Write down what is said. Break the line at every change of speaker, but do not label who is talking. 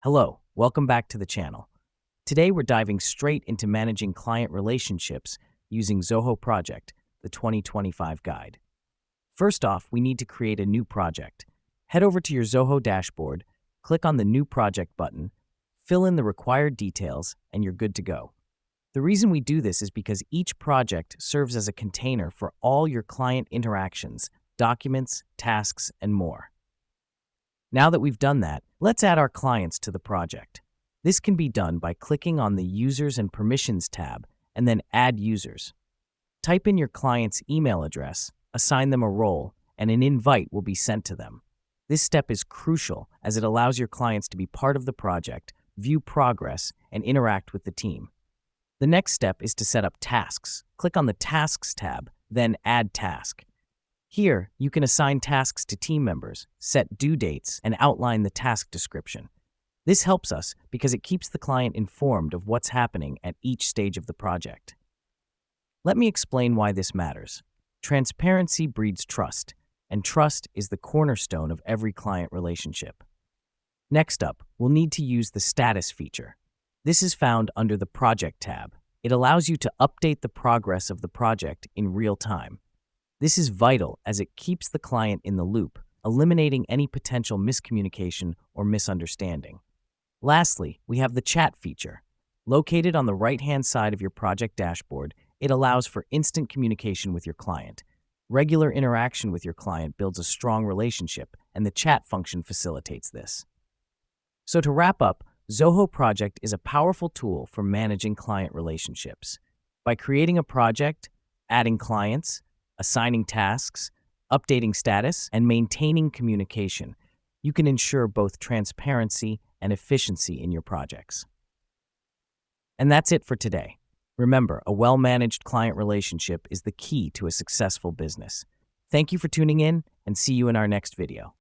Hello, welcome back to the channel. Today we're diving straight into managing client relationships using ZOHO Project, the 2025 guide. First off, we need to create a new project. Head over to your ZOHO dashboard, click on the New Project button, fill in the required details, and you're good to go. The reason we do this is because each project serves as a container for all your client interactions, documents, tasks, and more. Now that we've done that, let's add our clients to the project. This can be done by clicking on the Users and Permissions tab and then Add Users. Type in your client's email address, assign them a role, and an invite will be sent to them. This step is crucial as it allows your clients to be part of the project, view progress, and interact with the team. The next step is to set up tasks. Click on the Tasks tab, then Add Task. Here, you can assign tasks to team members, set due dates, and outline the task description. This helps us because it keeps the client informed of what's happening at each stage of the project. Let me explain why this matters. Transparency breeds trust, and trust is the cornerstone of every client relationship. Next up, we'll need to use the Status feature. This is found under the Project tab. It allows you to update the progress of the project in real time. This is vital as it keeps the client in the loop, eliminating any potential miscommunication or misunderstanding. Lastly, we have the Chat feature. Located on the right-hand side of your project dashboard, it allows for instant communication with your client. Regular interaction with your client builds a strong relationship, and the chat function facilitates this. So to wrap up, ZOHO Project is a powerful tool for managing client relationships. By creating a project, adding clients, assigning tasks, updating status, and maintaining communication, you can ensure both transparency and efficiency in your projects. And that's it for today. Remember, a well-managed client relationship is the key to a successful business. Thank you for tuning in, and see you in our next video.